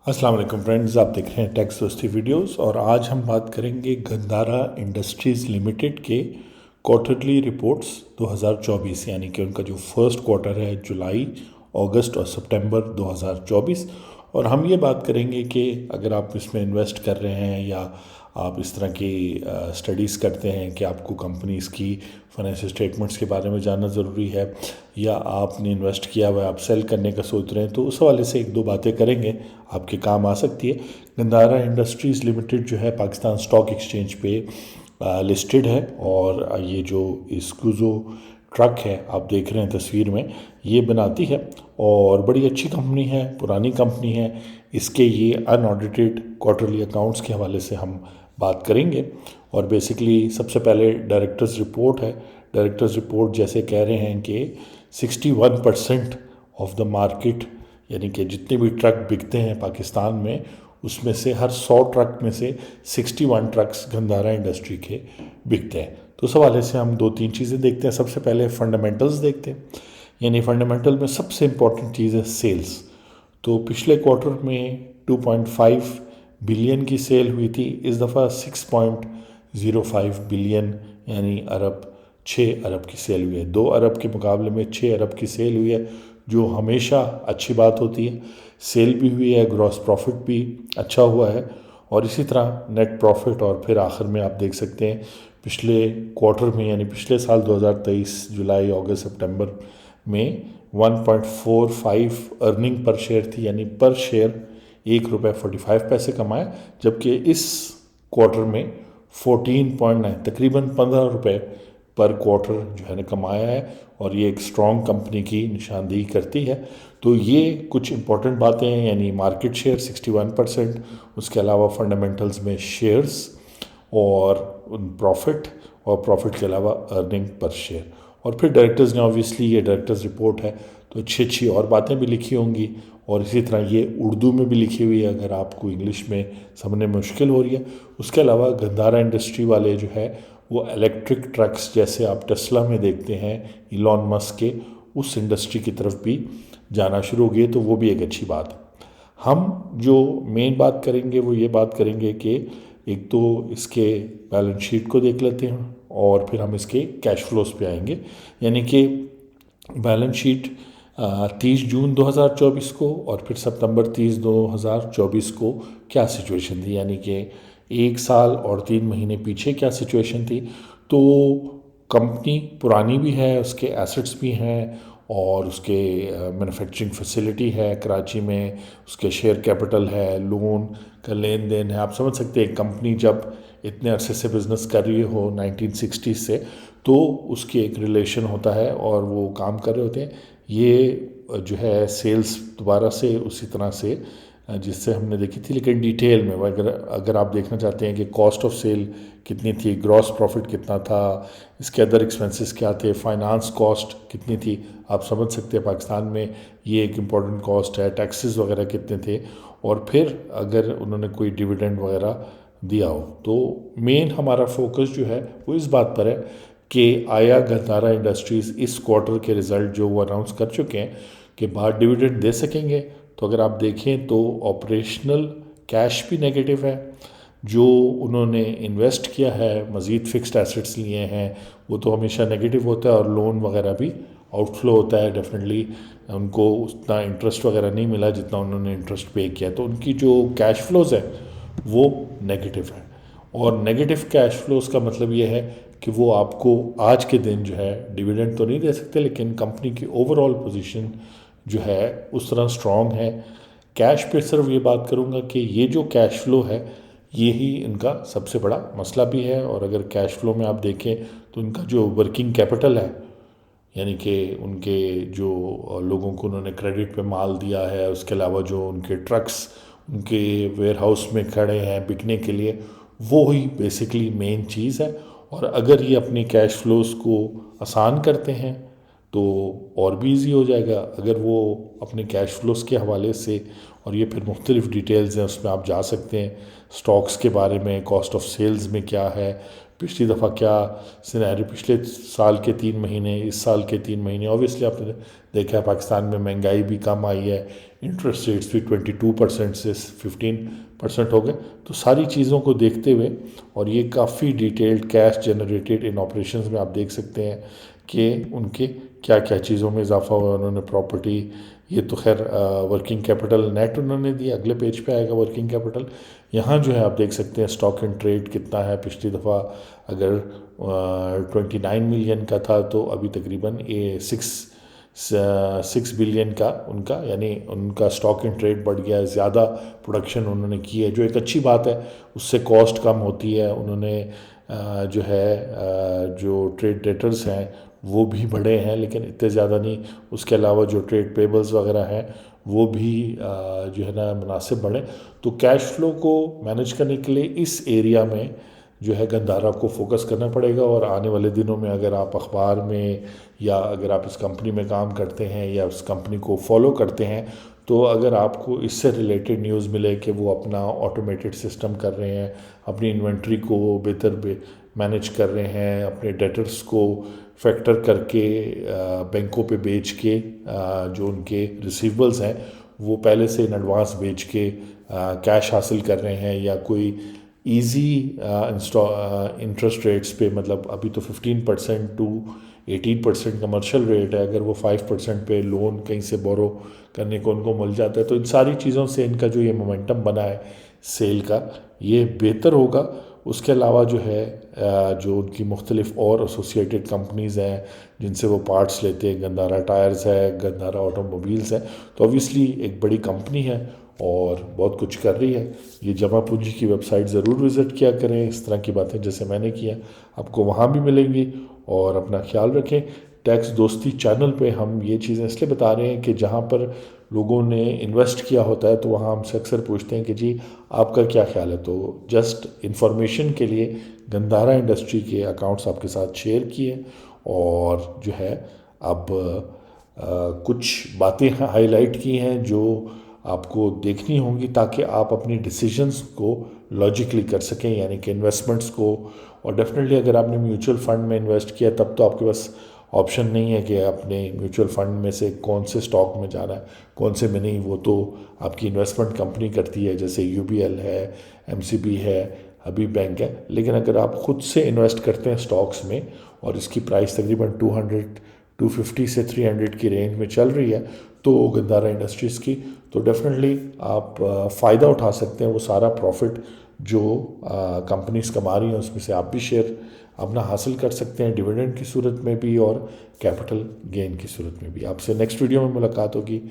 अस्सलाम वालेकुम फ्रेंड्स, आप देख रहे हैं टैक्स दोस्ती वीडियोस और आज हम बात करेंगे गंधारा इंडस्ट्रीज़ लिमिटेड के क्वार्टरली रिपोर्ट्स 2024 यानी कि उनका जो फर्स्ट क्वार्टर है जुलाई, अगस्त और सितंबर 2024। और हम ये बात करेंगे कि अगर आप इसमें इन्वेस्ट कर रहे हैं या आप इस तरह की स्टडीज़ करते हैं कि आपको कंपनीज़ की फाइनेंशियल स्टेटमेंट्स के बारे में जानना ज़रूरी है या आपने इन्वेस्ट किया हुआ है, आप सेल करने का सोच रहे हैं, तो उस हवाले से एक दो बातें करेंगे, आपके काम आ सकती है। गंधारा इंडस्ट्रीज़ लिमिटेड जो है पाकिस्तान स्टॉक एक्सचेंज पे लिस्टेड है और ये जो इस्कूज़ो ट्रक है आप देख रहे हैं तस्वीर में, ये बनाती है और बड़ी अच्छी कंपनी है, पुरानी कंपनी है। इसके ये अनऑडिटेड क्वार्टरली अकाउंट्स के हवाले से हम बात करेंगे और बेसिकली सबसे पहले डायरेक्टर्स रिपोर्ट है। डायरेक्टर्स रिपोर्ट जैसे कह रहे हैं कि 61% ऑफ द मार्केट यानी कि जितने भी ट्रक बिकते हैं पाकिस्तान में उसमें से हर 100 ट्रक में से 61 ट्रक्स गंधारा इंडस्ट्री के बिकते हैं। तो उस हवाले से हम दो तीन चीज़ें देखते हैं। सबसे पहले फंडामेंटल्स देखते हैं, यानी फंडामेंटल में सबसे इम्पॉर्टेंट चीज़ है सेल्स। तो पिछले क्वार्टर में 2.5 बिलियन की सेल हुई थी, इस दफ़ा 6.05 बिलियन यानी अरब 6 अरब की सेल हुई है। 2 अरब के मुकाबले में 6 अरब की सेल हुई है, जो हमेशा अच्छी बात होती है। सेल भी हुई है, ग्रॉस प्रॉफिट भी अच्छा हुआ है और इसी तरह नेट प्रॉफिट। और फिर आखिर में आप देख सकते हैं पिछले क्वार्टर में यानी पिछले साल 2023 जुलाई, अगस्त, सितंबर में 1.45 अर्निंग पर शेयर थी, यानी पर शेयर ₹1.45 कमाए, जबकि इस क्वार्टर में 14.9 तकरीबन ₹15 पर क्वार्टर जो है ना कमाया है और ये एक स्ट्रॉन्ग कंपनी की निशानदेही करती है। तो ये कुछ इंपॉर्टेंट बातें हैं, यानी मार्केट शेयर 61%, उसके अलावा फंडामेंटल्स में शेयर्स और प्रॉफिट और प्रॉफिट के अलावा अर्निंग पर शेयर। और फिर डायरेक्टर्स ने ऑब्वियसली ये डायरेक्टर्स रिपोर्ट है तो अच्छी अच्छी और बातें भी लिखी होंगी और इसी तरह ये उर्दू में भी लिखी हुई है अगर आपको इंग्लिश में समझने में मुश्किल हो रही है। उसके अलावा गंधारा इंडस्ट्री वाले जो है वो इलेक्ट्रिक ट्रक्स जैसे आप टेस्ला में देखते हैं इलॉन मस्क के, उस इंडस्ट्री की तरफ भी जाना शुरू हो गए, तो वो भी एक अच्छी बात है। हम जो मेन बात करेंगे वो ये बात करेंगे कि एक तो इसके बैलेंस शीट को देख लेते हैं और फिर हम इसके कैश फ्लोज पे आएंगे। यानी कि बैलेंस शीट 30 जून 2024 को और फिर सितंबर 30 2024 को क्या सिचुएशन थी, यानी कि एक साल और 3 महीने पीछे क्या सिचुएशन थी। तो कंपनी पुरानी भी है, उसके एसेट्स भी हैं और उसके मैन्युफैक्चरिंग फैसिलिटी है कराची में, उसके शेयर कैपिटल है, लोन का लेन देन है। आप समझ सकते हैं कंपनी जब इतने अरसे से बिज़नेस कर रही हो 1960 से, तो उसकी एक रिलेशन होता है और वो काम कर रहे होते हैं। ये जो है सेल्स दोबारा से उसी तरह से जिससे हमने देखी थी, लेकिन डिटेल में अगर आप देखना चाहते हैं कि कॉस्ट ऑफ सेल कितनी थी, ग्रॉस प्रॉफिट कितना था, इसके अदर एक्सपेंसेस क्या थे, फाइनेंस कॉस्ट कितनी थी, आप समझ सकते हैं पाकिस्तान में ये एक इम्पॉर्टेंट कॉस्ट है, टैक्सेस वगैरह कितने थे, और फिर अगर उन्होंने कोई डिविडेंड वगैरह दिया हो। तो मेन हमारा फोकस जो है वो इस बात पर है कि आया गंधारा इंडस्ट्रीज़ इस क्वार्टर के रिज़ल्ट जो वो अनाउंस कर चुके हैं कि बाद डिविडेंड दे सकेंगे। तो अगर आप देखें तो ऑपरेशनल कैश भी नेगेटिव है, जो उन्होंने इन्वेस्ट किया है, मज़ीद फिक्स्ड एसेट्स लिए हैं, वो तो हमेशा नेगेटिव होता है और लोन वगैरह भी आउटफ्लो होता है। डेफिनेटली उनको उतना इंटरेस्ट वगैरह नहीं मिला जितना उन्होंने इंटरेस्ट पे किया, तो उनकी जो कैश फ्लोज है वो नेगेटिव है। और नेगेटिव कैश फ्लोज का मतलब ये है कि वो आपको आज के दिन जो है डिविडेंड तो नहीं दे सकते, लेकिन कंपनी की ओवरऑल पोजीशन जो है उस तरह स्ट्रॉन्ग है। कैश पे सिर्फ ये बात करूँगा कि ये जो कैश फ्लो है ये ही इनका सबसे बड़ा मसला भी है। और अगर कैश फ्लो में आप देखें तो इनका जो वर्किंग कैपिटल है, यानी कि उनके जो लोगों को उन्होंने क्रेडिट पे माल दिया है, उसके अलावा जो उनके ट्रक्स उनके वेयर हाउस में खड़े हैं बिकने के लिए, वो ही बेसिकली मेन चीज़ है। और अगर ये अपनी कैश फ्लोज को आसान करते हैं तो और भी ईजी हो जाएगा। अगर वो अपने कैश फ्लोज के हवाले से, और ये फिर मुख्तलिफ डिटेल्स हैं उसमें आप जा सकते हैं, स्टॉक्स के बारे में, कॉस्ट ऑफ सेल्स में क्या है, पिछली दफ़ा क्या सिनेरियो, पिछले साल के 3 महीने, इस साल के 3 महीने, ऑब्वियसली आपने देखा है पाकिस्तान में महंगाई भी कम आई है, इंटरेस्ट रेट्स भी 22% से 15% हो गए। तो सारी चीज़ों को देखते हुए, और ये काफ़ी detailed cash generated in operations में आप देख सकते हैं कि उनके क्या क्या चीज़ों में इजाफा हुआ। उन्होंने प्रॉपर्टी, ये तो खैर वर्किंग कैपिटल नेट उन्होंने दिया, अगले पेज पे आएगा वर्किंग कैपिटल। यहाँ जो है आप देख सकते हैं स्टॉक इन ट्रेड कितना है। पिछली दफ़ा अगर 29 मिलियन का था तो अभी तकरीबन 6 बिलियन का उनका, यानी उनका स्टॉक इन ट्रेड बढ़ गया है, ज़्यादा प्रोडक्शन उन्होंने की है, जो एक अच्छी बात है। उससे कॉस्ट कम होती है। उन्होंने जो है जो ट्रेड डेटर्स हैं वो भी बढ़े हैं, लेकिन इतने ज़्यादा नहीं। उसके अलावा जो ट्रेड पेबल्स वगैरह हैं वो भी जो है ना मुनासिब बढ़े। तो कैश फ्लो को मैनेज करने के लिए इस एरिया में जो है गंदारा को फोकस करना पड़ेगा। और आने वाले दिनों में अगर आप अखबार में, या अगर आप इस कंपनी में काम करते हैं या उस कंपनी को फॉलो करते हैं, तो अगर आपको इससे रिलेटेड न्यूज़ मिले कि वो अपना ऑटोमेटेड सिस्टम कर रहे हैं, अपनी इन्वेंट्री को बेहतर मैनेज कर रहे हैं, अपने डेटर्स को फैक्टर करके बैंकों पे बेच के जो उनके रिसीवेबल्स हैं वो पहले से इन एडवांस बेच के कैश हासिल कर रहे हैं, या कोई इजी इंटरेस्ट रेट्स पे, मतलब अभी तो 15% टू 18% कमर्शियल रेट है, अगर वो 5% पे लोन कहीं से बोरो करने को उनको मिल जाता है, तो इन सारी चीज़ों से इनका जो ये मोमेंटम बना है सेल का, ये बेहतर होगा। उसके अलावा जो है जो उनकी मुख्तलिफ और एसोसिएटेड कंपनीज़ हैं जिनसे वो पार्ट्स लेते हैं, गंदारा टायर्स है, गंदारा ऑटोमोबाइल्स है, तो ऑब्वियसली एक बड़ी कंपनी है और बहुत कुछ कर रही है। ये जमा पूंजी की वेबसाइट ज़रूर विज़िट किया करें। इस तरह की बातें जैसे मैंने किया आपको वहाँ भी मिलेंगी। और अपना ख्याल रखें। टैक्स दोस्ती चैनल पे हम ये चीज़ें इसलिए बता रहे हैं कि जहाँ पर लोगों ने इन्वेस्ट किया होता है तो वहाँ हमसे अक्सर पूछते हैं कि जी आपका क्या ख्याल है। तो जस्ट इंफॉर्मेशन के लिए गंदारा इंडस्ट्री के अकाउंट्स आपके साथ शेयर किए, और जो है अब कुछ बातें हाईलाइट की हैं जो आपको देखनी होंगी ताकि आप अपनी डिसीजंस को लॉजिकली कर सकें, यानी कि इन्वेस्टमेंट्स को। और डेफिनेटली अगर आपने म्यूचुअल फ़ंड में इन्वेस्ट किया तब तो आपके पास ऑप्शन नहीं है कि अपने म्यूचुअल फ़ंड में से कौन से स्टॉक में जाना है, कौन से में नहीं। वो तो आपकी इन्वेस्टमेंट कंपनी करती है, जैसे UBL है, MCB है, हबीब बैंक है। लेकिन अगर आप ख़ुद से इन्वेस्ट करते हैं स्टॉक्स में और इसकी प्राइस तकरीबन 250 से 300 की रेंज में चल रही है, तो गंदारा इंडस्ट्रीज़ की, तो डेफिनेटली आप फ़ायदा उठा सकते हैं। वो सारा प्रॉफिट जो कंपनीज कमा रही हैं उसमें से आप भी शेयर अपना हासिल कर सकते हैं, डिविडेंड की सूरत में भी और कैपिटल गेन की सूरत में भी। आपसे नेक्स्ट वीडियो में मुलाकात होगी।